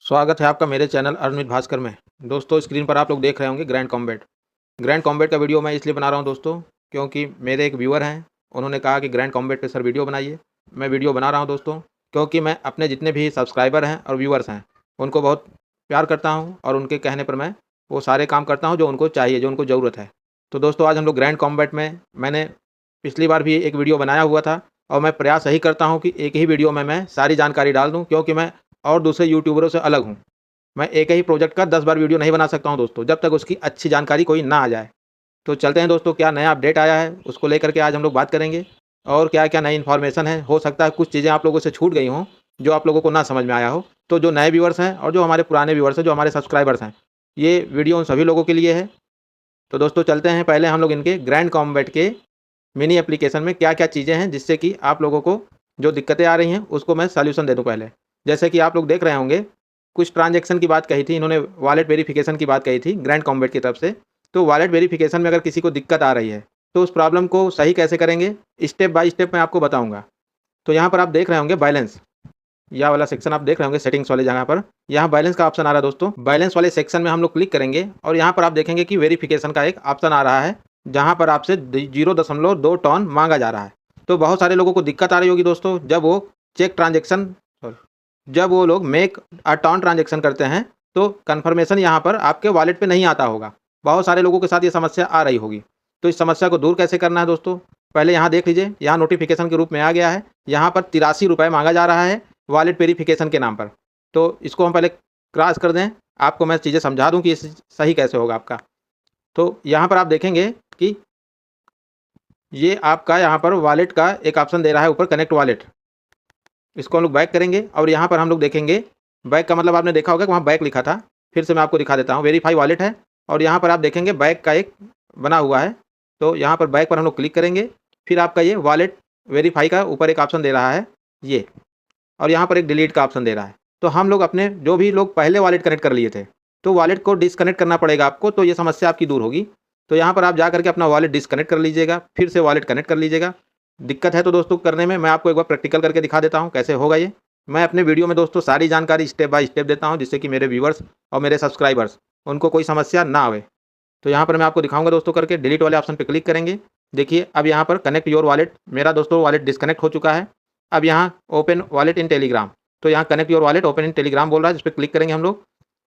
स्वागत है आपका मेरे चैनल अरुणित भास्कर में। दोस्तों, स्क्रीन पर आप लोग देख रहे होंगे ग्रैंड कॉम्बैट। ग्रैंड कॉम्बैट का वीडियो मैं इसलिए बना रहा हूं दोस्तों, क्योंकि मेरे एक व्यूअर हैं, उन्होंने कहा कि ग्रैंड कॉम्बैट पे सर वीडियो बनाइए। मैं वीडियो बना रहा हूं दोस्तों, क्योंकि मैं अपने जितने भी सब्सक्राइबर हैं और व्यूअर्स हैं, उनको बहुत प्यार करता हूँ और उनके कहने पर मैं वो सारे काम करता हूँ जो उनको चाहिए, जो उनको ज़रूरत है। तो दोस्तों, आज हम लोग ग्रैंड कॉम्बैट में मैंने पिछली बार भी एक वीडियो बनाया हुआ था और मैं प्रयास यही करता हूँ कि एक ही वीडियो में मैं सारी जानकारी डाल दूँ, क्योंकि मैं और दूसरे यूट्यूबरों से अलग हूँ। मैं एक ही प्रोजेक्ट का 10 बार वीडियो नहीं बना सकता हूँ दोस्तों, जब तक उसकी अच्छी जानकारी कोई ना आ जाए। तो चलते हैं दोस्तों, क्या नया अपडेट आया है उसको लेकर के आज हम लोग बात करेंगे और क्या-क्या नई इन्फॉर्मेशन है। हो सकता है कुछ चीज़ें आप लोगों से छूट गई हों, जो आप लोगों को ना समझ में आया हो। तो जो नए व्यूअर्स हैं और जो हमारे पुराने व्यूअर्स हैं, जो हमारे सब्सक्राइबर्स हैं, ये वीडियो उन सभी लोगों के लिए है। तो दोस्तों चलते हैं, पहले हम लोग इनके ग्रैंड कॉम्बैट के मिनी एप्लीकेशन में क्या-क्या चीज़ें हैं, जिससे कि आप लोगों को जो दिक्कतें आ रही हैं, उसको मैं सॉल्यूशन दे दूँ पहले। जैसे कि आप लोग देख रहे होंगे, कुछ ट्रांज़ैक्शन की बात कही थी इन्होंने, वॉलेट वेरिफ़िकेशन की बात कही थी ग्रैंड कॉम्बैट की तरफ से। तो वॉलेट वेरिफ़िकेशन में अगर किसी को दिक्कत आ रही है, तो उस प्रॉब्लम को सही कैसे करेंगे, स्टेप बाय स्टेप मैं आपको बताऊँगा। तो यहाँ पर आप देख रहे होंगे बैलेंस, यह वाला सेक्शन आप देख रहे होंगे सेटिंग्स वाले जगह पर, यहाँ बैलेंस का ऑप्शन आ रहा है दोस्तों। बैलेंस वाले सेक्शन में हम लोग क्लिक करेंगे और यहाँ पर आप देखेंगे कि वेरिफ़िकेशन का एक ऑप्शन आ रहा है, जहाँ पर आपसे 0.2 टोन माँगा जा रहा है। तो बहुत सारे लोगों को दिक्कत आ रही होगी दोस्तों, जब वो चेक ट्रांज़ैक्शन सॉरी जब वो लोग मेक अ टोन ट्रांज़ैक्शन करते हैं, तो कन्फर्मेशन यहाँ पर आपके वॉलेट पे नहीं आता होगा। बहुत सारे लोगों के साथ ये समस्या आ रही होगी। तो इस समस्या को दूर कैसे करना है दोस्तों, पहले यहाँ देख लीजिए, यहाँ नोटिफ़िकेशन के रूप में आ गया है। यहाँ पर ₹83 माँगा जा रहा है वॉलेट वेरिफ़िकेशन के नाम पर। तो इसको हम पहले क्रॉस कर दें, आपको मैं चीज़ें समझा दूँ कि इस सही कैसे होगा आपका। तो यहाँ पर आप देखेंगे कि ये आपका यहाँ पर वॉलेट का एक ऑप्शन दे रहा है ऊपर, कनेक्ट वॉलेट। इसको हम लोग बैक करेंगे और यहाँ पर हम लोग देखेंगे, बैक का मतलब आपने देखा होगा कि वहाँ बैक लिखा था। फिर से मैं आपको दिखा देता हूँ, वेरीफाई वॉलेट है और यहाँ पर आप देखेंगे बैक का एक बना हुआ है। तो यहाँ पर बैक पर हम लोग क्लिक करेंगे, फिर आपका ये वॉलेट वेरीफाई का ऊपर एक ऑप्शन दे रहा है ये, और यहाँ पर एक डिलीट का ऑप्शन दे रहा है। तो हम लोग अपने जो भी लोग पहले वॉलेट कनेक्ट कर लिए थे, तो वॉलेट को डिस्कनेक्ट करना पड़ेगा आपको, तो ये समस्या आपकी दूर होगी। तो यहाँ पर आप जा करके अपना वॉलेट डिस्कनेक्ट कर लीजिएगा, फिर से वॉलेट कनेक्ट कर लीजिएगा। दिक्कत है तो दोस्तों करने में, मैं आपको एक बार प्रैक्टिकल करके दिखा देता हूँ कैसे होगा ये। मैं अपने वीडियो में दोस्तों सारी जानकारी स्टेप बाय स्टेप देता हूँ, जिससे कि मेरे व्यूअर्स और मेरे सब्सक्राइबर्स, उनको कोई समस्या ना आवे। तो यहाँ पर मैं आपको दिखाऊंगा दोस्तों करके, डिलीट वाले ऑप्शन पे क्लिक करेंगे। देखिए अब यहाँ पर कनेक्ट योर वॉलेट, मेरा दोस्तों वॉलेट डिस्कनेक्ट हो चुका है। अब यहाँ ओपन वॉलेट इन टेलीग्राम, तो यहाँ connect your wallet open in Telegram बोल रहा है, जिस पर क्लिक करेंगे हम लोग।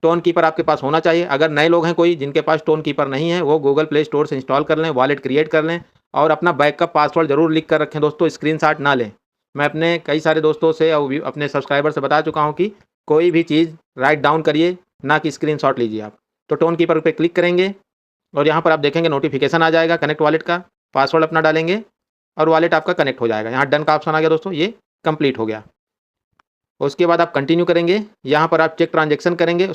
टोन कीपर आपके पास होना चाहिए। अगर नए लोग हैं कोई जिनके पास टोन कीपर नहीं है, वो गूगल प्ले स्टोर से इंस्टॉल कर लें, वॉलेट क्रिएट कर लें और अपना बैकअप पासवर्ड जरूर लिख कर रखें दोस्तों, स्क्रीनशॉट ना लें। मैं अपने कई सारे दोस्तों से और अपने सब्सक्राइबर से बता चुका हूँ कि कोई भी चीज़ राइट डाउन करिए, ना कि स्क्रीनशॉट लीजिए आप। तो टोन कीपर पे क्लिक करेंगे और यहाँ पर आप देखेंगे नोटिफिकेशन आ जाएगा कनेक्ट वॉलेट का, पासवर्ड अपना डालेंगे और वॉलेट आपका कनेक्ट हो जाएगा। यहाँ डन का ऑप्शन आ गया दोस्तों, ये कंप्लीट हो गया। उसके बाद आप कंटिन्यू करेंगे, यहाँ पर आप चेक ट्रांजेक्शन करेंगे,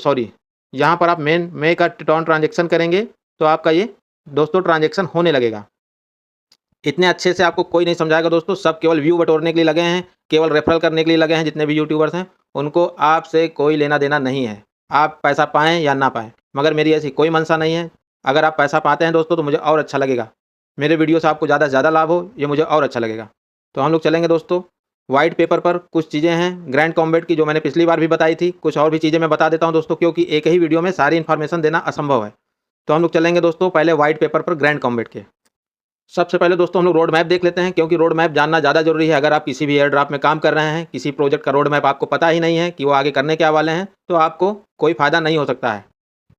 यहाँ पर आप मेक अ टोन ट्रांजेक्शन करेंगे, तो आपका ये दोस्तों ट्रांजेक्शन होने लगेगा। इतने अच्छे से आपको कोई नहीं समझाएगा दोस्तों, सब केवल व्यू बटोरने के लिए लगे हैं, केवल रेफरल करने के लिए लगे हैं। जितने भी यूट्यूबर्स हैं, उनको आपसे कोई लेना देना नहीं है, आप पैसा पाएँ या ना पाएँ, मगर मेरी ऐसी कोई मंशा नहीं है। अगर आप पैसा पाते हैं दोस्तों, तो मुझे और अच्छा लगेगा, मेरे वीडियो से आपको ज़्यादा से ज़्यादा लाभ हो, ये मुझे और अच्छा लगेगा। तो हम लोग चलेंगे दोस्तों व्हाइट पेपर पर। कुछ चीज़ें हैं ग्रैंड कॉम्बैट की जो मैंने पिछली बार भी बताई थी, कुछ और भी चीज़ें मैं बता देता हूं दोस्तों, क्योंकि एक ही वीडियो में सारी इन्फॉर्मेशन देना असंभव है। तो हम लोग चलेंगे दोस्तों पहले व्हाइट पेपर पर ग्रैंड कॉम्बैट के। सबसे पहले दोस्तों हम लोग रोड मैप देख लेते हैं, क्योंकि रोड मैप जानना ज़्यादा जरूरी है। अगर आप किसी भी एयर ड्रॉप में काम कर रहे हैं, किसी प्रोजेक्ट का रोड मैप आपको पता ही नहीं है कि वो आगे करने क्या वाले हैं, तो आपको कोई फ़ायदा नहीं हो सकता है।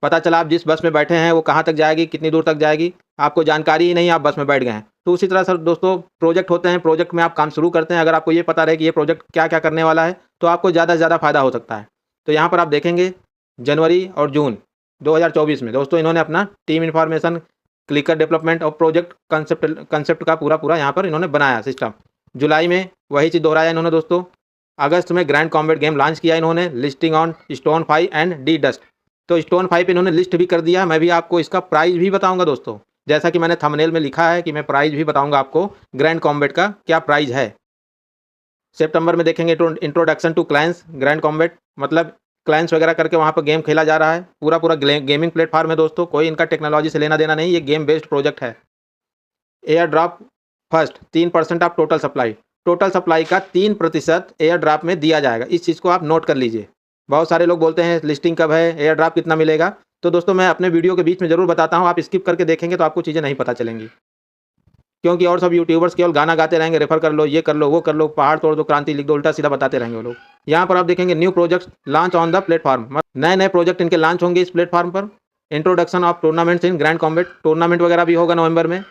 पता चला आप जिस बस में बैठे हैं वो कहाँ तक जाएगी, कितनी दूर तक जाएगी, आपको जानकारी ही नहीं, आप बस में बैठ गए हैं। तो उसी तरह से दोस्तों प्रोजेक्ट होते हैं, प्रोजेक्ट में आप काम शुरू करते हैं, अगर आपको ये पता रहे कि ये प्रोजेक्ट क्या क्या करने वाला है, तो आपको ज़्यादा से ज़्यादा फायदा हो सकता है। तो यहाँ पर आप देखेंगे जनवरी और जून 2024 में दोस्तों इन्होंने अपना टीम इन्फॉर्मेशन, क्लिकर डेवलपमेंट और प्रोजेक्ट कंसेप्ट का पूरा यहाँ पर इन्होंने बनाया सिस्टम। जुलाई में वही चीज़ दोहराया इन्होंने दोस्तों। अगस्त में ग्रैंड कॉम्बैट गेम लॉन्च किया इन्होंने, listing on stone 5 and D dust. तो स्टोन 5 इन्होंने लिस्ट भी कर दिया। मैं भी आपको इसका प्राइस भी बताऊंगा दोस्तों, जैसा कि मैंने थंबनेल में लिखा है कि मैं प्राइस भी बताऊंगा आपको ग्रैंड कॉम्बैट का क्या प्राइस है। सितंबर में देखेंगे introduction to clients grand combat, मतलब क्लाइंट्स वगैरह करके वहाँ पर गेम खेला जा रहा है। पूरा गेमिंग प्लेटफॉर्म है दोस्तों, कोई इनका टेक्नोलॉजी से लेना देना नहीं, ये गेम बेस्ड प्रोजेक्ट है। Air drop first 3% of total supply, total supply का 3% एयर ड्रॉप में दिया जाएगा। इस चीज़ को आप नोट कर लीजिए। बहुत सारे लोग बोलते हैं लिस्टिंग कब है, एयर ड्रॉप कितना मिलेगा। तो दोस्तों मैं अपने वीडियो के बीच में ज़रूर बताता हूँ, आप स्किप करके देखेंगे तो आपको चीज़ें नहीं पता चलेंगी। क्योंकि और सब यूट्यूबर्स केवल गाना गाते रहेंगे, रेफर कर लो, ये कर लो, वो कर लो, पहाड़ तोड़ दो, क्रांति लिख दो, उल्टा सीधा बताते रहेंगे वो लोग। यहाँ पर आप देखेंगे new projects launch on the platform, नए नए प्रोजेक्ट इनके लॉन्च होंगे इस प्लेटफॉर्म पर। Introduction of tournaments in grand combat, tournament वगैरह भी होगा नवंबर में।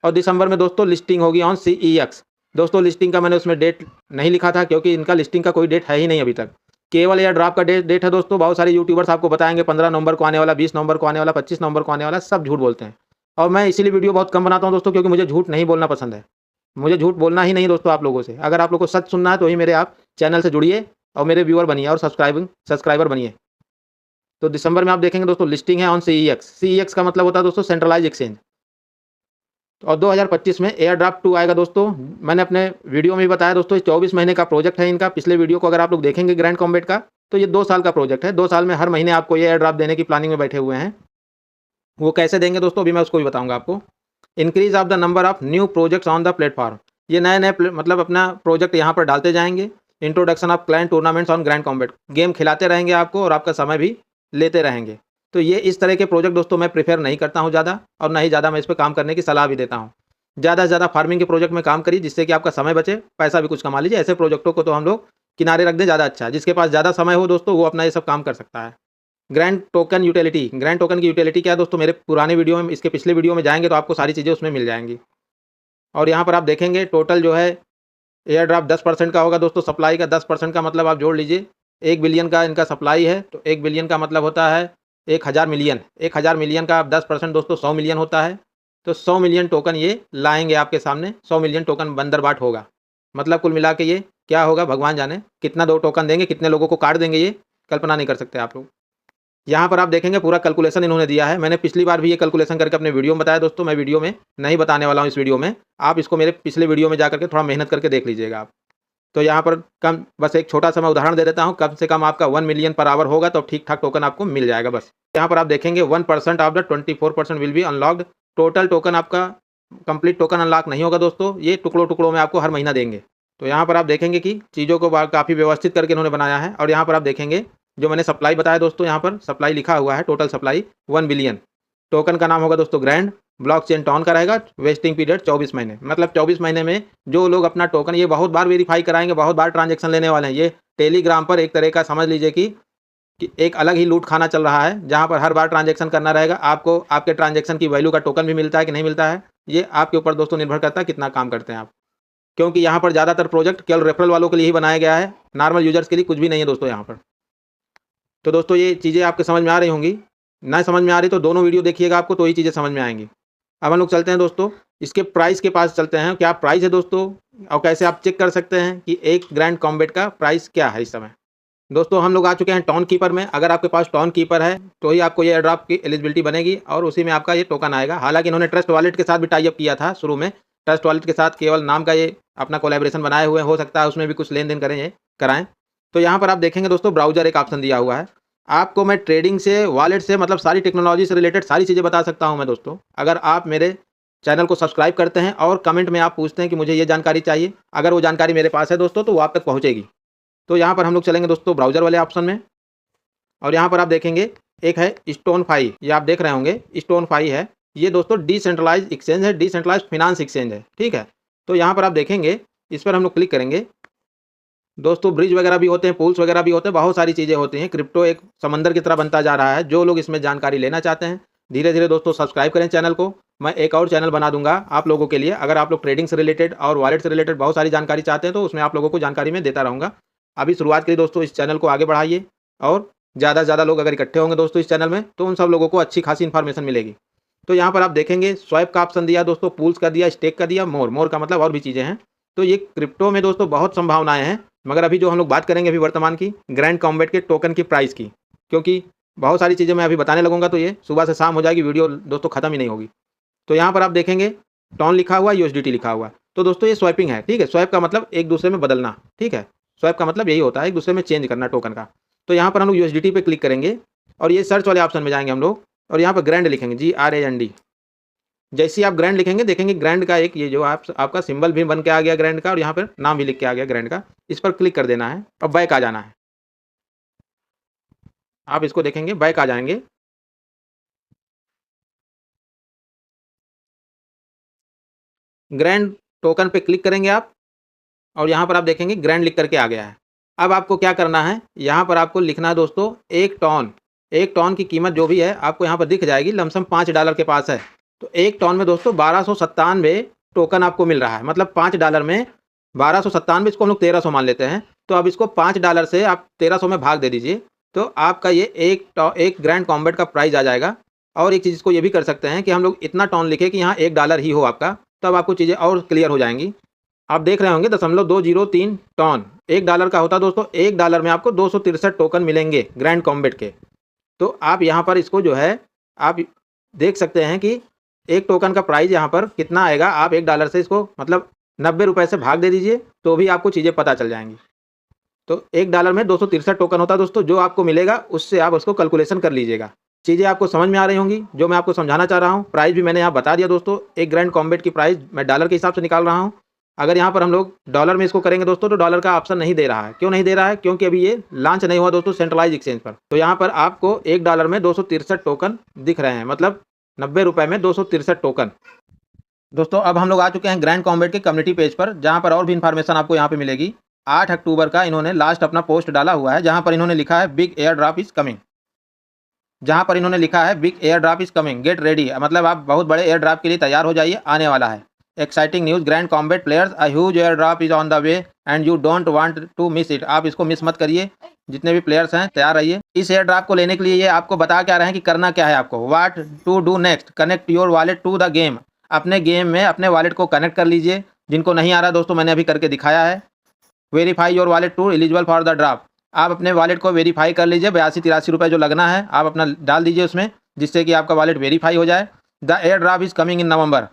और दिसंबर में दोस्तों लिस्टिंग होगी ऑन CEX। दोस्तों लिस्टिंग का मैंने उसमें डेट नहीं लिखा था क्योंकि इनका लिस्टिंग का कोई डेट है ही नहीं अभी तक, केवल एयर ड्रॉप का डेट है दोस्तों। बहुत सारे यूट्यूबर्स आपको बताएंगे 15 नवंबर को आने वाला, 20 नवंबर को आने वाला, 25 नवंबर को आने वाला, सब झूठ बोलते हैं। और मैं इसीलिए वीडियो बहुत कम बनाता हूँ दोस्तों, क्योंकि मुझे झूठ नहीं बोलना पसंद है। मुझे झूठ बोलना ही नहीं दोस्तों आप लोगों से। अगर आप लोगों को सच सुनना है तो ही मेरे आप चैनल से जुड़िए और मेरे व्यूअर बनिए और सब्सक्राइबर बनिए। तो दिसंबर में आप देखेंगे दोस्तों लिस्टिंग है ऑन CEX। CEX का मतलब होता है दोस्तों सेंट्रलाइज एक्सचेंज। और 2025 में एयर ड्राफ्ट 2 आएगा दोस्तों। मैंने अपने वीडियो में भी बताया दोस्तों, 24 महीने का प्रोजेक्ट है इनका। पिछले वीडियो को अगर आप लोग देखेंगे ग्रैंड कॉम्बैट का, तो ये 2 साल का प्रोजेक्ट है। 2 साल में हर महीने आपको ये एयर ड्राफ्ट देने की प्लानिंग में बैठे हुए हैं। वो कैसे देंगे दोस्तों अभी मैं उसको भी बताऊंगा आपको। Increase of the number of new projects on the platform, ये नए नए मतलब अपना प्रोजेक्ट यहाँ पर डालते जाएंगे। Introduction of client tournaments on grand combat, game खिलाते रहेंगे आपको और आपका समय भी लेते रहेंगे। तो ये इस तरह के प्रोजेक्ट दोस्तों मैं प्रेफर नहीं करता हूँ ज़्यादा, और ना ही ज़्यादा मैं इस पर काम करने की सलाह भी देता हूँ। ज़्यादा से ज़्यादा फार्मिंग के प्रोजेक्ट में काम करिए, जिससे कि आपका समय बचे, पैसा भी कुछ कमा लीजिए। ऐसे प्रोजेक्टों को तो हम लोग किनारे रख दें, ज़्यादा अच्छा है। जिसके पास ज़्यादा समय हो दोस्तों वो अपना ये सब काम कर सकता है। Grand token utility, grand token की यूटिलिटी क्या है दोस्तों, मेरे पुराने वीडियो में, इसके पिछले वीडियो में जाएंगे तो आपको सारी चीज़ें उसमें मिल जाएंगी। और यहाँ पर आप देखेंगे टोटल जो है एयर ड्राफ्ट 10% का होगा दोस्तों। सप्लाई का 10% का मतलब आप जोड़ लीजिए, 1 बिलियन का इनका सप्लाई है, तो 1 बिलियन का मतलब होता है 1000 मिलियन। 1000 मिलियन का 10% दोस्तों 100 मिलियन होता है। तो 100 मिलियन टोकन ये लाएंगे आपके सामने। 100 मिलियन टोकन बंदर बाट होगा। मतलब कुल मिला के ये क्या होगा भगवान जाने, कितना दो टोकन देंगे, कितने लोगों को काट देंगे, ये कल्पना नहीं कर सकते आप लोग। यहाँ पर आप देखेंगे पूरा कैलकुलेशन इन्होंने दिया है। मैंने पिछली बार भी ये कैलकुलेशन करके अपने वीडियो में बताया दोस्तों। मैं वीडियो में नहीं बताने वाला हूँ इस वीडियो में, आप इसको मेरे पिछले वीडियो में जा करके थोड़ा मेहनत करके देख लीजिएगा आप। तो यहाँ पर कम, बस एक छोटा सा मैं उदाहरण दे देता हूँ, कम से कम आपका 1 मिलियन पर आवर होगा तो ठीक ठाक टोकन आपको मिल जाएगा। बस यहाँ पर आप देखेंगे 1% of the 24% will be unlocked. Total token आपका कंप्लीट टोकन अनलॉक नहीं होगा दोस्तों, ये टुकड़ों टुकड़ों में आपको हर महीना देंगे। तो यहाँ पर आप देखेंगे कि चीज़ों को काफ़ी व्यवस्थित करके इन्होंने बनाया है। और यहाँ पर आप देखेंगे जो मैंने सप्लाई बताया दोस्तों, यहाँ पर सप्लाई लिखा हुआ है, टोटल सप्लाई 1 बिलियन। टोकन का नाम होगा दोस्तों ग्रैंड, ब्लॉकचेन टॉन का रहेगा, वेस्टिंग पीरियड 24 महीने। मतलब 24 महीने में जो लोग अपना टोकन, ये बहुत बार वेरीफाई कराएंगे, बहुत बार ट्रांजेक्शन लेने वाले हैं। ये टेलीग्राम पर एक तरह का समझ लीजिए कि एक अलग ही लूट खाना चल रहा है, जहाँ पर हर बार ट्रांजेक्शन करना रहेगा। आपको आपके ट्रांजेक्शन की वैल्यू का टोकन भी मिलता है कि नहीं मिलता है, ये आपके ऊपर दोस्तों निर्भर करता है कितना काम करते हैं आप। क्योंकि यहाँ पर ज़्यादातर प्रोजेक्ट केवल रेफरल वालों के लिए ही बनाया गया है, नॉर्मल यूजर्स के लिए कुछ भी नहीं है दोस्तों यहाँ पर। तो दोस्तों ये चीज़ें आपके समझ में आ रही होंगी। ना समझ में आ रही तो दोनों वीडियो देखिएगा, आपको तो ये चीज़ें समझ में आएंगी। अब हम लोग चलते हैं दोस्तों इसके प्राइस के पास चलते हैं। क्या प्राइस है दोस्तों, और कैसे आप चेक कर सकते हैं कि एक ग्रैंड कॉम्बैट का प्राइस क्या है इस समय। दोस्तों हम लोग आ चुके हैं टॉन कीपर में। अगर आपके पास टॉन कीपर है तो ही आपको ये एयर ड्रॉप की एलिजिबिलिटी बनेगी और उसी में आपका ये टोकन आएगा। हालांकि इन्होंने ट्रस्ट वॉलेट के साथ भी टाई अप किया था शुरू में। ट्रस्ट वॉलेट के साथ केवल नाम का ये अपना कोलैबोरेशन बनाए हुए, हो सकता है उसमें भी कुछ लेन देन कराएं। तो यहाँ पर आप देखेंगे दोस्तों ब्राउजर एक ऑप्शन दिया हुआ है। आपको मैं ट्रेडिंग से, वॉलेट से, मतलब सारी टेक्नोलॉजी से रिलेटेड सारी चीज़ें बता सकता हूँ मैं दोस्तों। अगर आप मेरे चैनल को सब्सक्राइब करते हैं और कमेंट में आप पूछते हैं कि मुझे ये जानकारी चाहिए, अगर वो जानकारी मेरे पास है दोस्तों तो वो आप तक पहुँचेगी। तो यहाँ पर हम लोग चलेंगे दोस्तों ब्राउज़र वाले ऑप्शन में, और यहाँ पर आप देखेंगे एक है स्टोनफाई, ये आप देख रहे होंगे स्टोनफाई है। ये दोस्तों डिसेंट्रलाइज एक्सचेंज है, डिसेंट्रलाइज फिनांस एक्सचेंज है, ठीक है। तो यहाँ पर आप देखेंगे, इस पर हम लोग क्लिक करेंगे दोस्तों। ब्रिज वगैरह भी होते हैं, पूल्स वगैरह भी होते हैं, बहुत सारी चीज़ें होती हैं। क्रिप्टो एक समंदर की तरह बनता जा रहा है। जो लोग इसमें जानकारी लेना चाहते हैं धीरे धीरे दोस्तों सब्सक्राइब करें चैनल को। मैं एक और चैनल बना दूंगा आप लोगों के लिए। अगर आप लोग ट्रेडिंग से रिलेटेड और वॉलेट से रिलेटेड बहुत सारी जानकारी चाहते हैं तो उसमें आप लोगों को जानकारी में देता रहूँगा। अभी शुरुआत के लिए दोस्तों इस चैनल को आगे बढ़ाइए, और ज़्यादा से ज़्यादा लोग अगर इकट्ठे होंगे दोस्तों इस चैनल में तो उन सब लोगों को अच्छी खासी इन्फॉर्मेशन मिलेगी। तो यहाँ पर आप देखेंगे स्वैप का ऑप्शन दिया दोस्तों, पूल्स का दिया, स्टेक का दिया, मोर का मतलब और भी चीज़ें हैं। तो ये क्रिप्टो में दोस्तों बहुत संभावनाएं हैं। मगर अभी जो हम लोग बात करेंगे अभी वर्तमान की ग्रैंड कॉम्बैट के टोकन की प्राइस की, क्योंकि बहुत सारी चीज़ें मैं अभी बताने लगूंगा तो ये सुबह से शाम हो जाएगी, वीडियो दोस्तों खत्म ही नहीं होगी। तो यहाँ पर आप देखेंगे टॉन लिखा हुआ, USDT लिखा हुआ। तो दोस्तों ये स्वैपिंग है, ठीक है। स्वैप का मतलब एक दूसरे में बदलना, ठीक है। स्वैप का मतलब यही होता है, एक दूसरे में चेंज करना टोकन का। तो यहाँ पर हम लोग USDT पे क्लिक करेंगे और ये सर्च वाले ऑप्शन में जाएंगे हम लोग, और यहाँ पर ग्रैंड लिखेंगे, GRAND। जैसे ही आप ग्रैंड लिखेंगे देखेंगे ग्रैंड का एक ये जो आपका सिंबल भी बन के आ गया ग्रैंड का, और यहाँ पर नाम भी लिख के आ गया ग्रैंड का। इस पर क्लिक कर देना है और बैक आ जाना है। आप इसको देखेंगे, बैक आ जाएंगे। ग्रैंड टोकन पे क्लिक करेंगे आप और यहाँ पर आप देखेंगे ग्रैंड लिख करके आ गया है। अब आपको क्या करना है, यहाँ पर आपको लिखना है दोस्तों 1 टन। 1 टन की कीमत जो भी है आपको यहाँ पर दिख जाएगी, लमसम $5 के पास है। तो 1 टन में दोस्तों 1297 टोकन आपको मिल रहा है, मतलब $5 में 1297, इसको हम लोग 1300 मान लेते हैं। तो अब इसको $5 से आप 1300 में भाग दे दीजिए, तो आपका ये एक ग्रैंड कॉम्बैट का प्राइस आ जाएगा। और एक चीज़ इसको ये भी कर सकते हैं कि हम लोग इतना टन लिखें कि यहाँ $1 ही हो आपका, तब आपको चीज़ें और क्लियर हो जाएंगी। आप देख रहे होंगे 0.203 टन $1 का होता है दोस्तों। $1 में आपको 263 टोकन मिलेंगे ग्रैंड कॉम्बैट के। तो आप यहाँ पर इसको जो है आप देख सकते हैं कि एक टोकन का प्राइस यहाँ पर कितना आएगा। आप $1 से इसको मतलब 90 रुपये से भाग दे दीजिए, तो भी आपको चीज़ें पता चल जाएंगी। तो $1 में 263 टोकन होता है दोस्तों। जो आपको मिलेगा उससे आप उसको कैलकुलेशन कर लीजिएगा। चीज़ें आपको समझ में आ रही होंगी जो मैं आपको समझाना चाह रहा हूँ। प्राइस भी मैंने यहाँ बता दिया दोस्तों। एक ग्रैंड कॉम्बैट की प्राइस मैं डॉलर के हिसाब से निकाल रहा हूँ। अगर यहाँ पर हम लोग डॉलर में इसको करेंगे दोस्तों, तो डॉलर का ऑप्शन नहीं दे रहा है। क्यों नहीं दे रहा है? क्योंकि अभी ये लॉन्च नहीं हुआ दोस्तों सेंट्रलाइज एक्सचेंज पर। तो यहाँ पर आपको $1 में 263 टोकन दिख रहे हैं, मतलब 90 रुपये में 263 टोकन। दोस्तों अब हम लोग आ चुके हैं ग्रैंड कॉम्बैट के कम्युनिटी पेज पर, जहाँ पर और भी इन्फॉर्मेशन आपको यहाँ पे मिलेगी। 8 अक्टूबर का इन्होंने लास्ट अपना पोस्ट डाला हुआ है, जहाँ पर इन्होंने लिखा है big air drop is coming. जहाँ पर इन्होंने लिखा है big air drop is coming, get ready, मतलब आप बहुत बड़े एयर ड्रॉप के लिए तैयार हो जाइए, आने वाला है। Exciting news, grand combat players, a huge air drop is on the way and you don't want to miss it. आप इसको मिस मत करिए, जितने भी प्लेयर्स हैं तैयार रहिए। इस एयर ड्रॉप को लेने के लिए ये आपको बता क्या रहे हैं कि करना क्या है आपको। What to do next, connect your wallet to the game. अपने गेम में अपने वॉलेट को कनेक्ट कर लीजिए। जिनको नहीं आ रहा दोस्तों, मैंने अभी करके दिखाया है। Verify your wallet to eligible for the drop. आप अपने वॉलेट को वेरीफाई कर लीजिए। 82-83 रुपये जो लगना है आप अपना डाल दीजिए उसमें, जिससे कि आपका वॉलेट वेरीफाई हो जाए। The air drop is coming in November.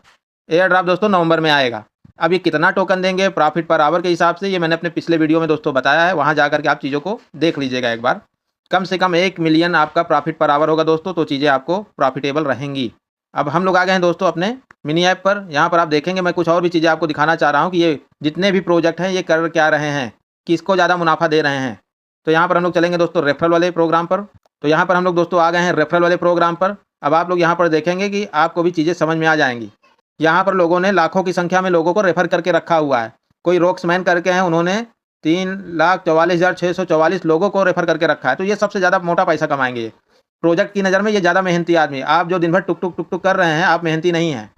Air drop दोस्तों नवंबर में आएगा। अब ये कितना टोकन देंगे प्रॉफिट पर आवर के हिसाब से, ये मैंने अपने पिछले वीडियो में दोस्तों बताया है। वहाँ जा करके आप चीज़ों को देख लीजिएगा एक बार। कम से कम 1 मिलियन आपका प्रॉफिट पर आवर होगा दोस्तों, तो चीज़ें आपको प्रॉफिटेबल रहेंगी। अब हम लोग आ गए हैं दोस्तों अपने मिनी ऐप पर। यहाँ पर आप देखेंगे मैं कुछ और भी चीज़ें आपको दिखाना चाह रहा हूँ कि ये जितने भी प्रोजेक्ट हैं ये कर क्या रहे हैं, किसको ज़्यादा मुनाफा दे रहे हैं। तो यहाँ पर हम लोग चलेंगे दोस्तों रेफरल वाले प्रोग्राम पर। तो यहाँ पर हम लोग दोस्तों आ गए हैं रेफरल वाले प्रोग्राम पर। अब आप लोग यहाँ पर देखेंगे कि आपको भी चीज़ें समझ में आ जाएंगी। यहाँ पर लोगों ने लाखों की संख्या में लोगों को रेफर करके रखा हुआ है। कोई रॉक्समैन करके हैं, उन्होंने 3,44,644 लोगों को रेफर करके रखा है। तो ये सबसे ज़्यादा मोटा पैसा कमाएंगे ये प्रोजेक्ट की नज़र में। ये ज़्यादा मेहनती आदमी। आप जो दिन भर टुक टुक कर रहे हैं, आप मेहनती नहीं हैं।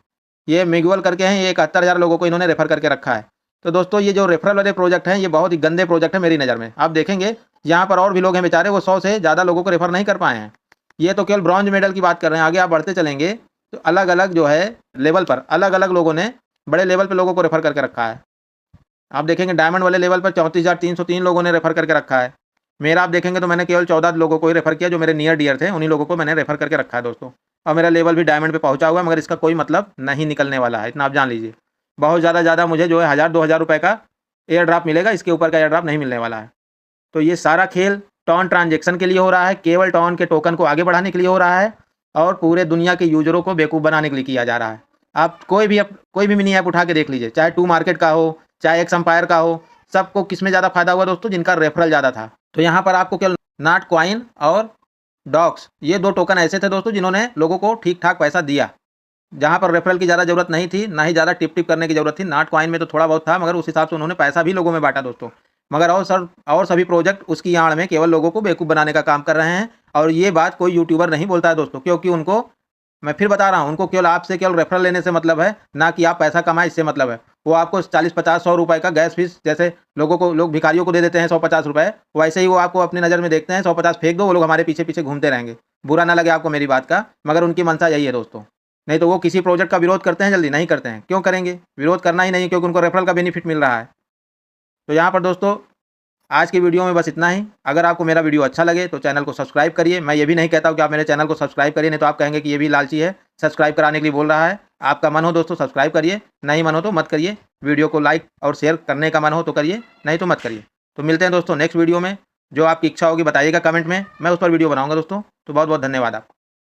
ये मिगुअल करके हैं, ये 71,000 लोगों को इन्होंने रेफर करके रखा है। तो दोस्तों ये जो रेफरल वाले प्रोजेक्ट हैं ये बहुत ही गंदे प्रोजेक्ट है मेरी नज़र में। आप देखेंगे यहाँ पर और भी लोग हैं बेचारे, वो 100 से ज़्यादा लोगों को रेफर नहीं कर पाए हैं। ये तो केवल ब्रॉन्ज मेडल की बात कर रहे हैं। आगे आप बढ़ते चलेंगे तो अलग अलग जो है लेवल पर अलग अलग लोगों ने बड़े लेवल पर लोगों को रेफर करके रखा है। आप देखेंगे डायमंड वाले लेवल पर 34,303 लोगों ने रेफर करके रखा है। मेरा आप देखेंगे तो मैंने केवल 14 लोगों को ही रेफर किया, जो मेरे नियर डियर थे, उन्हीं लोगों को मैंने रेफर करके रखा है दोस्तों। और मेरा लेवल भी डायमंड पे पहुंचा हुआ है, मगर इसका कोई मतलब नहीं निकलने वाला है, इतना आप जान लीजिए। बहुत ज़्यादा मुझे जो है 1,000-2,000 रुपये का एयर ड्रॉप मिलेगा, इसके ऊपर का एयर ड्रॉप नहीं मिलने वाला है। तो ये सारा खेल टॉन ट्रांजेक्शन के लिए हो रहा है, केवल टॉन के टोकन को आगे बढ़ाने के लिए हो रहा है और पूरे दुनिया के यूजरों को बेवकूफ़ बनाने के लिए किया जा रहा है। आप कोई भी मिनी ऐप उठा के देख लीजिए, चाहे 2 मार्केट का हो, चाहे एक्स एम्पायर का हो, सबको किस में ज़्यादा फायदा हुआ दोस्तों? जिनका रेफरल ज़्यादा था। तो यहाँ पर आपको केवल नॉट कॉइन और डॉक्स, ये 2 टोकन ऐसे थे दोस्तों जिन्होंने लोगों को ठीक ठाक पैसा दिया। जहाँ पर रेफरल की ज़्यादा ज़रूरत नहीं थी, ना ही ज़्यादा टिप करने की ज़रूरत थी। नॉट कॉइन में तो थोड़ा बहुत था, मगर उस हिसाब से उन्होंने पैसा भी लोगों में बांटा दोस्तों। मगर और सभी प्रोजेक्ट उसकी आड़ में केवल लोगों को बेवकूफ़ बनाने का काम कर रहे हैं। और ये बात कोई यूट्यूबर नहीं बोलता है दोस्तों, क्योंकि उनको, मैं फिर बता रहा हूँ, उनको केवल आपसे केवल रेफरल लेने से मतलब है, ना कि आप पैसा कमाएं इससे मतलब है। वो आपको 40-50-100 रुपये का गैस फीस, जैसे लोग भिखारियों को दे देते हैं 150 रुपये, वैसे ही वो आपको अपनी नज़र में देखते हैं। 150 फेंक दो, वो लोग हमारे पीछे पीछे घूमते रहेंगे। बुरा ना लगे आपको मेरी बात का, मगर उनकी मंशा यही है दोस्तों। नहीं तो वो किसी प्रोजेक्ट का विरोध करते हैं जल्दी? नहीं करते हैं। क्यों करेंगे? विरोध करना ही नहीं, क्योंकि उनको रेफरल का बेनिफिट मिल रहा है। तो यहाँ पर दोस्तों आज की वीडियो में बस इतना ही। अगर आपको मेरा वीडियो अच्छा लगे तो चैनल को सब्सक्राइब करिए। मैं ये भी नहीं कहता हूँ कि आप मेरे चैनल को सब्सक्राइब करिए, नहीं तो आप कहेंगे कि ये भी लालची है, सब्सक्राइब कराने के लिए बोल रहा है। आपका मन हो दोस्तों सब्सक्राइब करिए, नहीं मन हो तो मत करिए। वीडियो को लाइक और शेयर करने का मन हो तो करिए, नहीं तो मत करिए। तो मिलते हैं दोस्तों नेक्स्ट वीडियो में। जो आपकी इच्छा होगी बताइएगा कमेंट में, मैं उस पर वीडियो बनाऊँगा दोस्तों। तो बहुत बहुत धन्यवाद आपको।